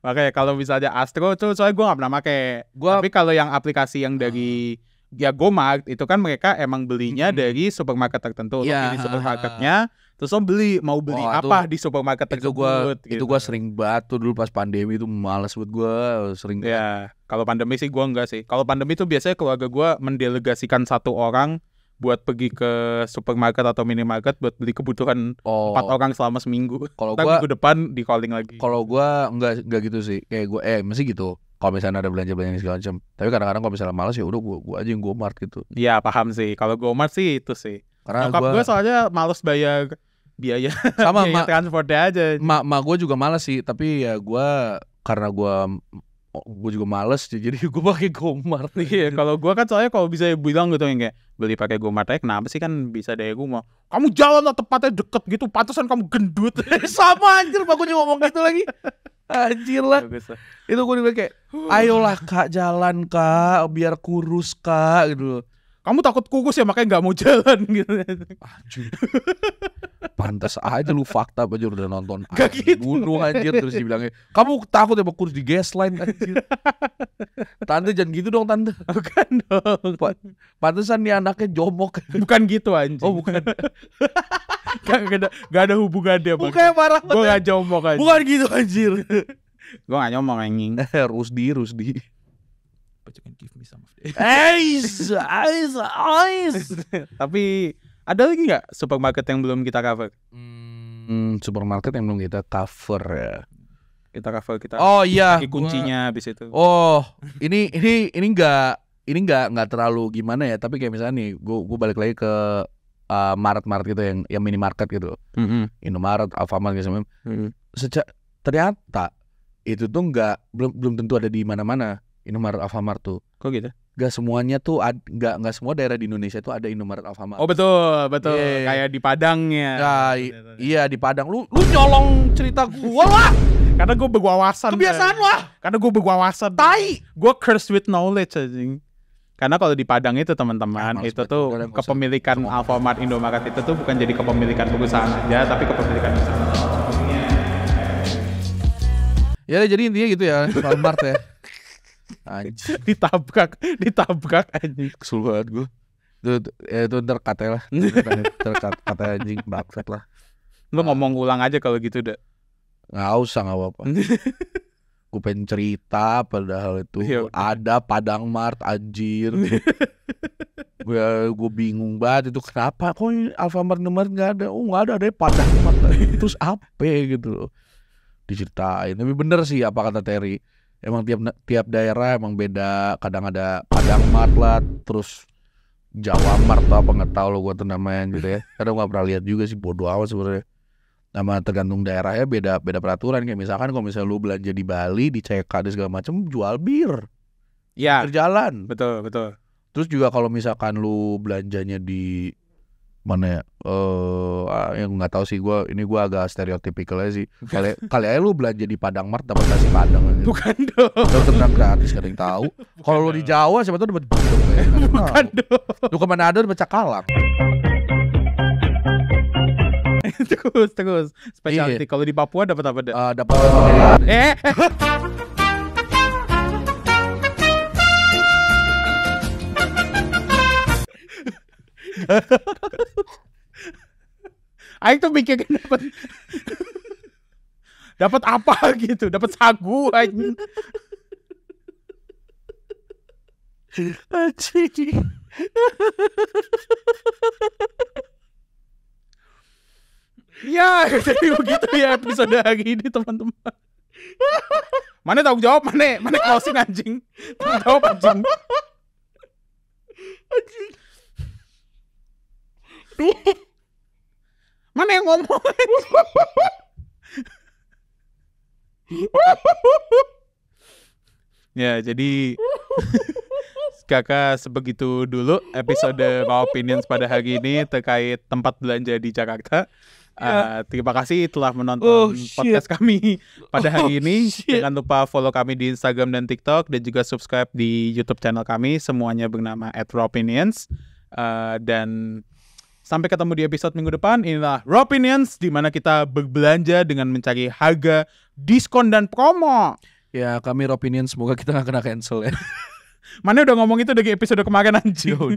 Speaker 2: Makanya kalau misalnya Astro tuh soalnya gue gak pernah pakai. Tapi kalau yang aplikasi yang dari Gomart itu kan mereka emang belinya dari supermarket tertentu. Di supermarketnya terus mau beli apa di supermarket tersebut.
Speaker 1: Itu gue sering banget tuh dulu pas pandemi itu, males buat gue sering.
Speaker 2: Ya kalau pandemi sih gue enggak sih. Kalau pandemi tuh biasanya keluarga gue mendelegasikan satu orang buat pergi ke supermarket atau minimarket buat beli kebutuhan 4 orang selama seminggu. Kalau gue minggu depan di calling lagi.
Speaker 1: Kalau gue enggak gitu sih. Kayak gue masih gitu. Kalau misalnya ada belanja segala macam. Tapi kadang-kadang kalau misalnya malas ya udah gue aja yang Gomart gitu.
Speaker 2: Iya paham sih. Kalau Gomart sih itu sih. Karena gue soalnya malas bayar biaya
Speaker 1: sama
Speaker 2: biaya transportnya aja.
Speaker 1: Mak gue juga malas sih. Tapi ya karena gue juga malas jadi gue pakai Gomart.
Speaker 2: Iya. Kalau gue kan soalnya kalau bisa bilang gitu yang kayak beli pakai Gomart aja kenapa sih, kan bisa dari rumah. Kamu jalan lah tempatnya deket gitu, pantesan kamu gendut.
Speaker 1: Sama anjir aku juga ngomong gitu lagi. Anjir lah. Itu gue juga kayak ayolah kak jalan kak biar kurus kak gitu.
Speaker 2: Kamu takut kurus ya makanya gak mau jalan gitu.
Speaker 1: Anjir. Pantas aja lu fakta aja udah nonton.
Speaker 2: Gak gitu.
Speaker 1: Bunuh anjir terus dibilangnya kamu takut ya kurus di gaslight anjir. Tante jangan gitu dong tante.
Speaker 2: Bukan dong.
Speaker 1: Pantesan nih anaknya jomok.
Speaker 2: Bukan gitu anjir.
Speaker 1: Oh bukan.
Speaker 2: Gak ada hubungannya.
Speaker 1: Bukannya marah.
Speaker 2: Gue gak jomok anjir.
Speaker 1: Bukan gitu anjir.
Speaker 2: Gue gak nyomong anjing.
Speaker 1: Rusdi.
Speaker 2: But you can give me some of
Speaker 1: it.
Speaker 2: Tapi ada lagi nggak supermarket yang belum kita cover?
Speaker 1: Supermarket yang belum kita cover ya.
Speaker 2: kita.
Speaker 1: Oh iya.
Speaker 2: Kuncinya habis itu.
Speaker 1: Oh, ini enggak terlalu gimana ya, tapi kayak misalnya nih, gue balik lagi ke Maret gitu yang minimarket gitu. Indomaret, Alfamart gitu. Ternyata itu tuh belum tentu ada di mana-mana Indomaret, Alfamart tuh.
Speaker 2: Kok gitu?
Speaker 1: Gak semuanya tuh nggak semua daerah di Indonesia tuh ada Indomaret, Alfamart.
Speaker 2: Oh betul. Yeah. Kayak di Padangnya.
Speaker 1: Nah, iya di Padang. Lu nyolong cerita gua lah.
Speaker 2: Karena gue berwawasan.
Speaker 1: Kebiasaan lah.
Speaker 2: Karena gue berwawasan.
Speaker 1: Tai.
Speaker 2: Gue cursed with knowledge anjing. Karena kalau di Padang itu teman-teman, itu tuh kepemilikan Alfamart, Indomaret itu tuh bukan jadi kepemilikan perusahaan aja, tapi kepemilikan usaha.
Speaker 1: Ya jadi intinya gitu ya, Alfamart ya. Anjir.
Speaker 2: ditabrak anjing.
Speaker 1: Kesel banget gue. Itu ntar kata lah. Kata anjing bangsat lah.
Speaker 2: Lu ngomong ulang aja kalau gitu udah.
Speaker 1: Nggak usah, nggak apa-apa. Gue pengen cerita padahal itu ada Padang Mart anjir. Gue bingung banget itu kenapa kok Alfamart Indomaret nggak ada. Oh nggak ada Padang Mart. Terus apa gitu loh. Diceritain. Tapi bener sih apa kata Terry. Emang tiap daerah emang beda. Kadang ada Padang Mart lah, terus Jawa Mart atau apa nggak tahu lo gue tuh namanya gitu ya. Kadang nggak pernah lihat juga sih, bodo amat sebenarnya. Nama tergantung daerahnya beda peraturan. Kayak misalkan kalau misalnya lu belanja di Bali, di CK dan segala macam jual bir.
Speaker 2: Ya.
Speaker 1: Berjalan.
Speaker 2: Betul.
Speaker 1: Terus juga kalau misalkan lu belanjanya di mana ya? Yang nggak tahu sih gue agak stereotipikal aja sih. Kali aja lu belanja di Padang Mart dapat nasi Padang aja.
Speaker 2: Bukan dong.
Speaker 1: Dapat rendang gratis, gak ada yang tahu. Kalau lu di Jawa siapa tahu dapat budok ya.
Speaker 2: Bukan dong.
Speaker 1: Lu ke Manado dapat cakalang.
Speaker 2: Terus specialty. Kalau di Papua dapat apa?
Speaker 1: Dapat
Speaker 2: Aing tuh mikirin dapat apa gitu, dapat sagu anjing. Ya, jadi begitu ya episode hari ini teman-teman. Mana tanggung jawab, mana closing anjing. Tanggung jawab anjing. Mana yang ngomong? Ya, jadi Kakak sebegitu dulu episode Raw Opinions pada hari ini terkait tempat belanja di Jakarta. Terima kasih telah menonton podcast kami pada hari ini. Jangan lupa follow kami di Instagram dan TikTok, dan juga subscribe di YouTube channel kami. Semuanya bernama @rawopinions. Dan sampai ketemu di episode minggu depan. Inilah Raw Opinions, di mana kita berbelanja dengan mencari harga, diskon, dan promo.
Speaker 1: Ya, kami Raw Opinions, semoga kita gak kena cancel ya.
Speaker 2: Mana udah ngomong itu dari episode kemarin anjing.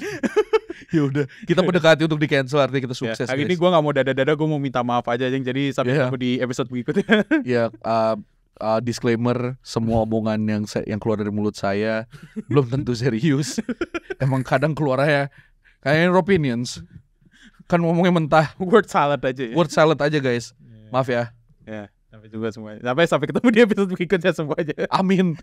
Speaker 1: Ya udah, kita mendekati untuk di cancel, artinya kita sukses.
Speaker 2: Hari ini gue gak mau dada-dada, gue mau minta maaf aja anjing. Jadi sampai ketemu di episode berikutnya.
Speaker 1: Ya, disclaimer, semua omongan yang keluar dari mulut saya belum tentu serius. Emang kadang keluarnya kayak Raw Opinions. Kan ngomongnya mentah.
Speaker 2: Word salad aja ya.
Speaker 1: Word salad aja guys. Maaf ya.
Speaker 2: Ya, sampai juga semuanya. Sampai ketemu di episode berikutnya semuanya.
Speaker 1: Amin.